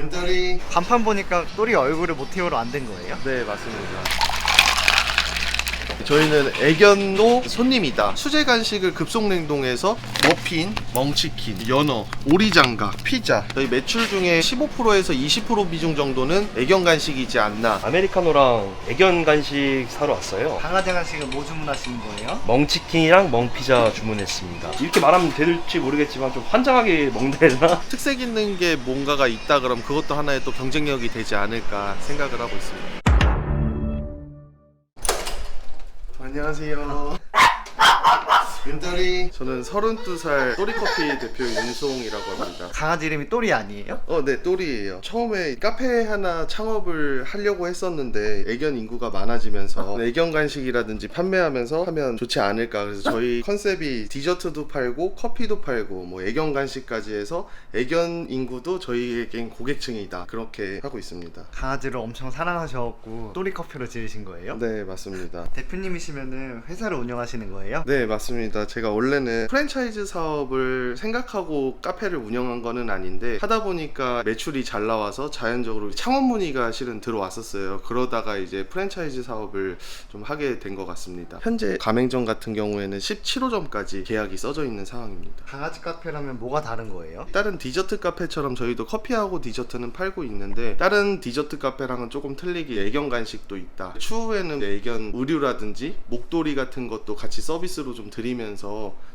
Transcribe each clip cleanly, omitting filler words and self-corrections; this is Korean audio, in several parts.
은돌이. 간판 보니까 또리 얼굴을 모티브로 안 된 거예요? 네, 맞습니다. 저희는 애견도 손님이다. 수제 간식을 급속 냉동해서 머핀, 멍치킨, 연어, 오리장갑, 피자. 저희 매출 중에 15%에서 20% 비중 정도는 애견 간식이지 않나. 아메리카노랑 애견 간식 사러 왔어요. 강아지 간식은 뭐 주문하시는 거예요? 멍치킨이랑 멍피자 주문했습니다. 이렇게 말하면 될지 모르겠지만 좀 환장하게 먹는다 해야 되나? 특색 있는 게 뭔가가 있다 그럼 그것도 하나의 또 경쟁력이 되지 않을까 생각을 하고 있습니다. 안녕하세요. 은돌이. 저는 32살 또리커피 대표 윤송이라고 합니다. 강아지 이름이 또리 아니에요? 네, 또리예요. 처음에 카페 하나 창업을 하려고 했었는데 애견 인구가 많아지면서 애견 간식이라든지 판매하면서 하면 좋지 않을까. 그래서 저희 컨셉이 디저트도 팔고 커피도 팔고 뭐 애견 간식까지 해서 애견 인구도 저희에겐 고객층이다. 그렇게 하고 있습니다. 강아지를 엄청 사랑하셔갖고 또리 커피로 지으신 거예요? 네, 맞습니다. 대표님이시면은 회사를 운영하시는 거예요? 네, 맞습니다. 제가 원래는 프랜차이즈 사업을 생각하고 카페를 운영한 거는 아닌데 하다 보니까 매출이 잘 나와서 자연적으로 창업 문의가 실은 들어왔었어요. 그러다가 이제 프랜차이즈 사업을 좀 하게 된 것 같습니다. 현재 가맹점 같은 경우에는 17호점까지 계약이 써져 있는 상황입니다. 강아지 카페라면 뭐가 다른 거예요? 다른 디저트 카페처럼 저희도 커피하고 디저트는 팔고 있는데 다른 디저트 카페랑은 조금 틀리게 애견 간식도 있다. 추후에는 애견 의류라든지 목도리 같은 것도 같이 서비스로 좀 드리면서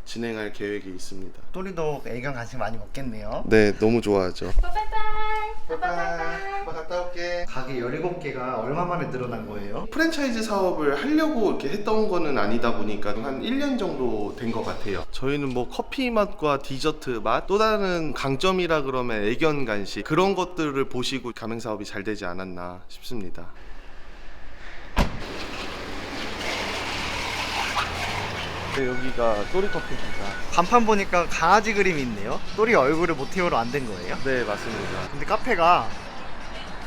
진행할 계획이 있습니다. 또리도 애견 간식 많이 먹겠네요. 네, 너무 좋아하죠. 빠빠이빠이. 빠빠이. 갔다 올게. 가게 17개가 얼마 만에 늘어난 거예요? 프랜차이즈 사업을 하려고 이렇게 했던 거는 아니다 보니까 한 1년 정도 된 것 같아요. 저희는 뭐 커피 맛과 디저트 맛, 또 다른 강점이라 그러면 애견 간식 그런 것들을 보시고 가맹 사업이 잘 되지 않았나 싶습니다. 네, 여기가 또리커피입니다. 간판 보니까 강아지 그림이 있네요? 또리 얼굴을 모티브로 안 된 거예요? 네, 맞습니다. 근데 카페가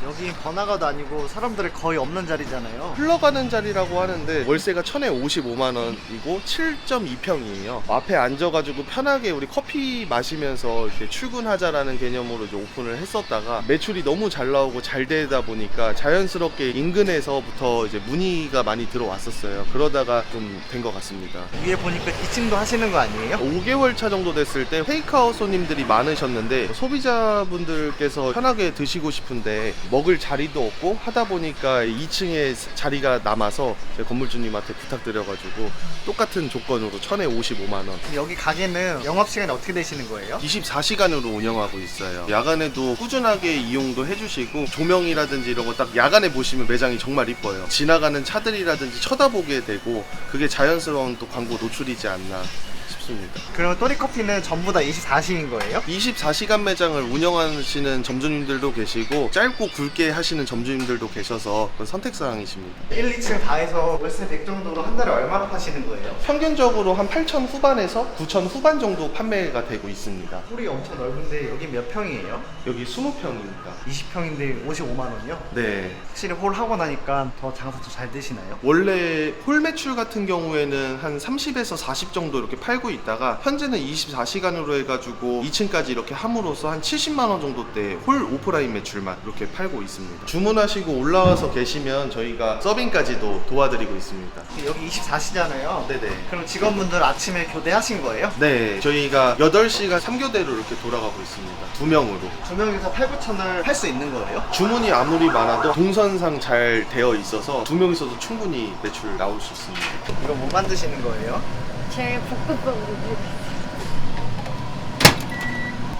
여기 번화가도 아니고 사람들이 거의 없는 자리잖아요. 흘러가는 자리라고 하는데 월세가 1,055만 원이고 7.2평이에요. 앞에 앉아가지고 편하게 우리 커피 마시면서 이렇게 출근하자라는 개념으로 이제 오픈을 했었다가 매출이 너무 잘 나오고 잘 되다 보니까 자연스럽게 인근에서부터 이제 문의가 많이 들어왔었어요. 그러다가 좀 된 것 같습니다. 위에 보니까 2층도 하시는 거 아니에요? 5개월 차 정도 됐을 때 테이크아웃 손님들이 많으셨는데 소비자분들께서 편하게 드시고 싶은데 먹을 자리도 없고 하다 보니까 2층에 자리가 남아서 제 건물주님한테 부탁드려가지고 똑같은 조건으로 1,055만 원. 여기 가게는 영업시간이 어떻게 되시는 거예요? 24시간으로 운영하고 있어요. 야간에도 꾸준하게 이용도 해주시고 조명이라든지 이런 거 딱 야간에 보시면 매장이 정말 이뻐요. 지나가는 차들이라든지 쳐다보게 되고 그게 자연스러운 또 광고 노출이지 않나 싶습니다. 그러면 또리커피는 전부 다 24시인 거예요? 24시간 매장을 운영하시는 점주님들도 계시고 짧고 굵게 하시는 점주님들도 계셔서 그건 선택사항이십니다. 1, 2층 다 해서 월세 100 정도로 한 달에 얼마나 파시는 거예요? 평균적으로 한 8,000 후반에서 9,000 후반 정도 판매가 되고 있습니다. 홀이 엄청 넓은데 여기 몇 평이에요? 여기 20평입니다. 20평인데 55만 원이요? 네. 확실히 홀 하고 나니까 더 장사 더 잘 되시나요? 원래 홀 매출 같은 경우에는 한 30에서 40 정도 이렇게 팔고 있다가 현재는 24시간으로 해가지고 2층까지 이렇게 함으로써 한 70만 원 정도대 홀 오프라인 매출만 이렇게 팔고 있습니다. 주문하시고 올라와서 계시면 저희가 서빙까지도 도와드리고 있습니다. 여기 24시잖아요. 네네. 그럼 직원분들 아침에 교대하신 거예요? 네, 저희가 8시간 3교대로 이렇게 돌아가고 있습니다. 2명으로. 두 명이서 8, 9천을 할 수 있는 거예요? 주문이 아무리 많아도 동선상 잘 되어 있어서 2명이서도 충분히 매출 나올 수 있습니다. 이거 뭐 만드시는 거예요? 제 볶음밥으로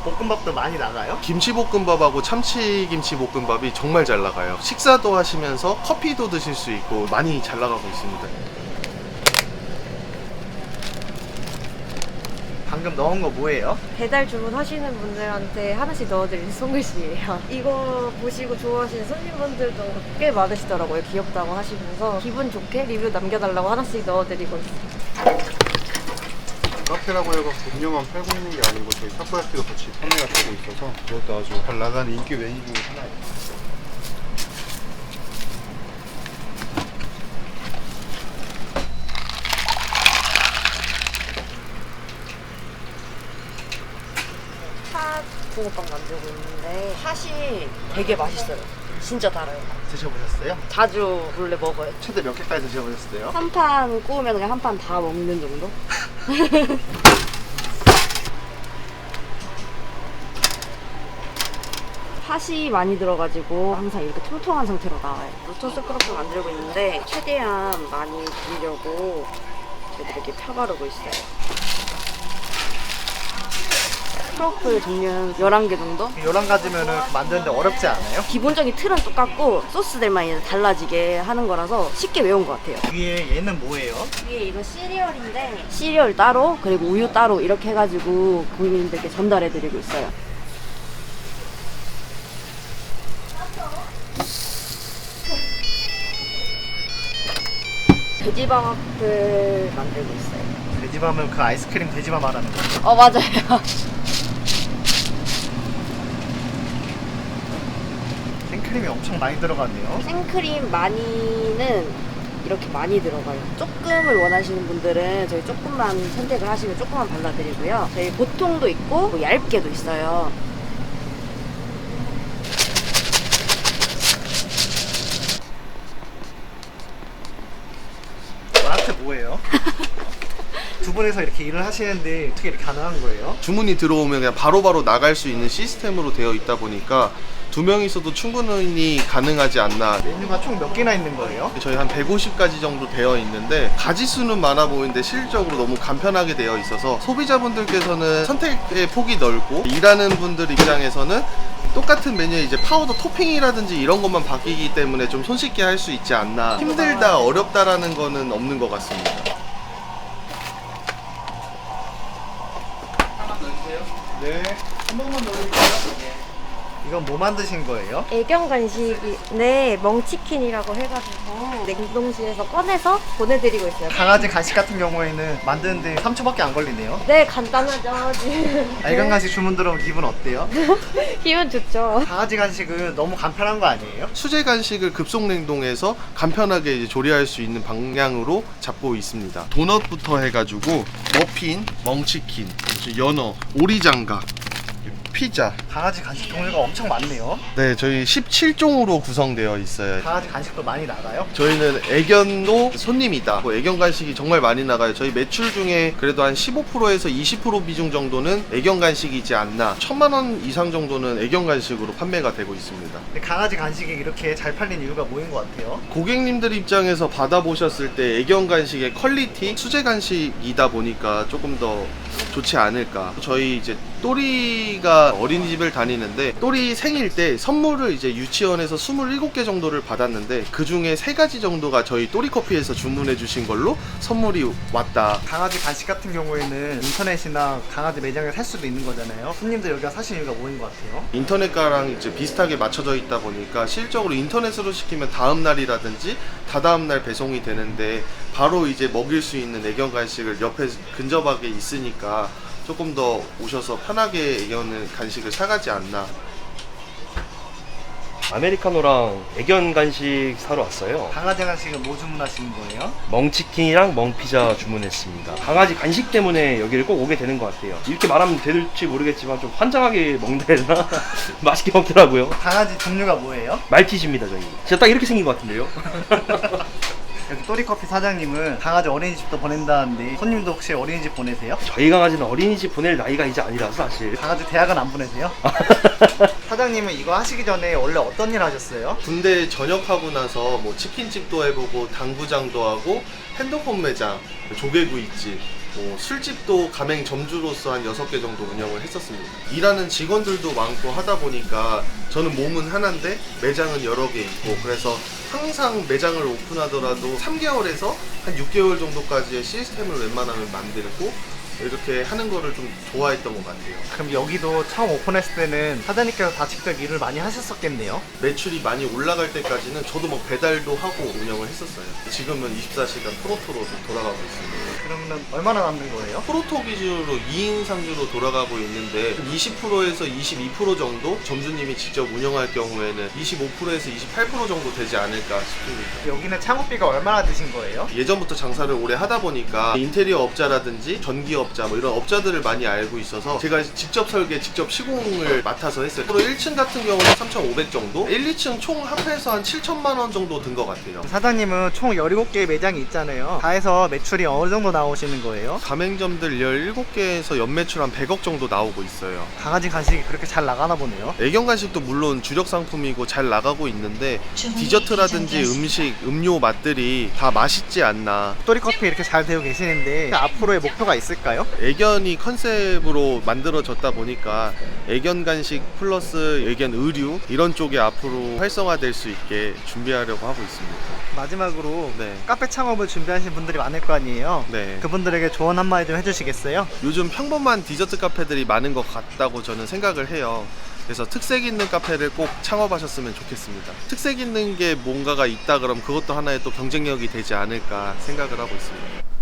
볶음밥도 많이 나가요? 김치볶음밥하고 참치김치볶음밥이 정말 잘 나가요. 식사도 하시면서 커피도 드실 수 있고 많이 잘 나가고 있습니다. 방금 넣은 거 뭐예요? 배달 주문하시는 분들한테 하나씩 넣어드리는 송글씨예요. 이거 보시고 좋아하시는 손님분들도 꽤 많으시더라고요. 귀엽다고 하시면서 기분 좋게 리뷰 남겨달라고 하나씩 넣어드리고 있어요. 카페라고 해서 음료만 팔고 있는 게 아니고 저희 타코야키도 같이 판매가 되고 있어서 그것도 아주 잘 나가는 인기 메뉴 중 하나예요. 팥 붕어빵 만들고 있는데 팥이 되게 맛있어요. 진짜 달아요. 드셔보셨어요? 자주 원래 먹어요. 최대 몇 개까지 드셔보셨어요? 한 판 구우면 그냥 한 판 다 먹는 정도? 팥이 많이 들어가지고 항상 이렇게 통통한 상태로 나와요. 로터스 크로플 만들고 있는데 최대한 많이 드리려고 저도 이렇게 펴바르고 있어요. 크로플 종류는 11개 정도? 11가지면 만드는데 어렵지 않아요? 기본적인 틀은 똑같고 소스들만 이제 달라지게 하는 거라서 쉽게 외운 것 같아요. 위에 얘는 뭐예요? 위에 이거 시리얼인데 시리얼 따로 그리고 우유 따로 이렇게 해가지고 고객님들께 전달해드리고 있어요. 돼지밥을 만들고 있어요. 돼지밥은 그 아이스크림 돼지밥 말하는 거죠? 맞아요. 생크림이 엄청 많이 들어가네요. 생크림 많이는 이렇게 많이 들어가요. 조금을 원하시는 분들은 저희 조금만 선택을 하시면 조금만 발라드리고요. 저희 보통도 있고 뭐 얇게도 있어요. 라떼 뭐예요? 두 분이서 이렇게 일을 하시는데 어떻게 이렇게 가능한 거예요? 주문이 들어오면 그냥 바로바로 나갈 수 있는 시스템으로 되어 있다 보니까 두 명이서도 충분히 가능하지 않나. 메뉴가 총 몇 개나 있는 거예요? 저희 한 150가지 정도 되어 있는데 가지수는 많아 보이는데 실질적으로 너무 간편하게 되어 있어서 소비자분들께서는 선택의 폭이 넓고 일하는 분들 입장에서는 똑같은 메뉴에 이제 파우더 토핑이라든지 이런 것만 바뀌기 때문에 좀 손쉽게 할 수 있지 않나. 힘들다, 어렵다라는 거는 없는 것 같습니다. 네. 한 번만 넣어주세요. 이건 뭐 만드신 거예요? 애견 간식인데 멍치킨이라고 해가지고 냉동실에서 꺼내서 보내드리고 있어요. 강아지 간식 같은 경우에는 만드는데 3초밖에 안 걸리네요. 네, 간단하죠. 지금. 애견 간식 주문 들어오면 기분 어때요? 기분 좋죠. 강아지 간식은 너무 간편한 거 아니에요? 수제 간식을 급속 냉동해서 간편하게 이제 조리할 수 있는 방향으로 잡고 있습니다. 도넛부터 해가지고 머핀, 멍치킨, 연어, 오리장갑, 피자. 강아지 간식 종류가 엄청 많네요. 네, 저희 17종으로 구성되어 있어요. 강아지 간식도 많이 나가요? 저희는 애견도 손님이다. 애견 간식이 정말 많이 나가요. 저희 매출 중에 그래도 한 15%에서 20% 비중 정도는 애견 간식이지 않나. 1,000만 원 이상 정도는 애견 간식으로 판매가 되고 있습니다. 근데 강아지 간식이 이렇게 잘 팔린 이유가 뭐인 것 같아요? 고객님들 입장에서 받아보셨을 때 애견 간식의 퀄리티, 수제 간식이다 보니까 조금 더 좋지 않을까. 저희 이제 또리가 어린이집을 다니는데 또리 생일 때 선물을 이제 유치원에서 27개 정도를 받았는데 그 중에 3가지 정도가 저희 또리커피에서 주문해 주신 걸로 선물이 왔다. 강아지 간식 같은 경우에는 인터넷이나 강아지 매장에 살 수도 있는 거잖아요. 손님들 여기가 사신 이유가 뭐인 것 같아요? 인터넷가랑 이제 비슷하게 맞춰져 있다 보니까 실적으로 인터넷으로 시키면 다음 날이라든지 다다음 날 배송이 되는데 바로 이제 먹일 수 있는 애견 간식을 옆에 근접하게 있으니까 조금 더 오셔서 편하게 애견 간식을 사가지 않나. 아메리카노랑 애견 간식 사러 왔어요. 강아지 간식은 뭐 주문하시는 거예요? 멍치킨이랑 멍피자 주문했습니다. 강아지 간식 때문에 여기를 꼭 오게 되는 것 같아요. 이렇게 말하면 될지 모르겠지만 좀 환장하게 먹는다 해야 되나? 맛있게 먹더라고요. 강아지 종류가 뭐예요? 말티즈입니다, 저희. 진짜 딱 이렇게 생긴 것 같은데요? 여기 또리커피 사장님은 강아지 어린이집도 보낸다는데 손님도 혹시 어린이집 보내세요? 저희 강아지는 어린이집 보낼 나이가 이제 아니라서 사실. 강아지 대학은 안 보내세요? 사장님은 이거 하시기 전에 원래 어떤 일 하셨어요? 군대 전역하고 나서 뭐 치킨집도 해보고 당구장도 하고 핸드폰 매장, 조개구이집, 뭐 술집도 가맹 점주로서 한 6개 정도 운영을 했었습니다. 일하는 직원들도 많고 하다 보니까 저는 몸은 하나인데 매장은 여러 개 있고 그래서 항상 매장을 오픈하더라도 3개월에서 한 6개월 정도까지의 시스템을 웬만하면 만들고 이렇게 하는 거를 좀 좋아했던 것 같아요. 그럼 여기도 처음 오픈했을 때는 사장님께서 다 직접 일을 많이 하셨었겠네요? 매출이 많이 올라갈 때까지는 저도 막 배달도 하고 운영을 했었어요. 지금은 24시간 프로토로 돌아가고 있습니다. 그러면 얼마나 남는 거예요? 프로토 기준으로 2인 상주로 돌아가고 있는데 20%에서 22% 정도 점주님이 직접 운영할 경우에는 25%에서 28% 정도 되지 않을까 싶습니다. 여기는 창업비가 얼마나 드신 거예요? 예전부터 장사를 오래 하다 보니까 인테리어 업자라든지 전기 자재업자 뭐 이런 업자들을 많이 알고 있어서 제가 직접 설계, 직접 시공을 맡아서 했어요. 그리고 1층 같은 경우는 3,500 정도, 1, 2층 총 합해서 한 7천만 원 정도 든 것 같아요. 사장님은 총 17개의 매장이 있잖아요. 다 해서 매출이 어느 정도 나오시는 거예요? 가맹점들 17개에서 연매출 한 100억 정도 나오고 있어요. 강아지 간식이 그렇게 잘 나가나 보네요. 애견 간식도 물론 주력 상품이고 잘 나가고 있는데 디저트라든지 음식, 음료 맛들이 다 맛있지 않나. 또리커피 이렇게 잘 되고 계시는데 앞으로의 목표가 있을까요? 애견이 컨셉으로 만들어졌다 보니까 애견 간식 플러스 애견 의류 이런 쪽에 앞으로 활성화될 수 있게 준비하려고 하고 있습니다. 마지막으로 네. 카페 창업을 준비하시는 분들이 많을 거 아니에요? 네. 그분들에게 조언 한마디 좀 해주시겠어요? 요즘 평범한 디저트 카페들이 많은 것 같다고 저는 생각을 해요. 그래서 특색 있는 카페를 꼭 창업하셨으면 좋겠습니다. 특색 있는 게 뭔가가 있다 그럼 그것도 하나의 또 경쟁력이 되지 않을까 생각을 하고 있습니다.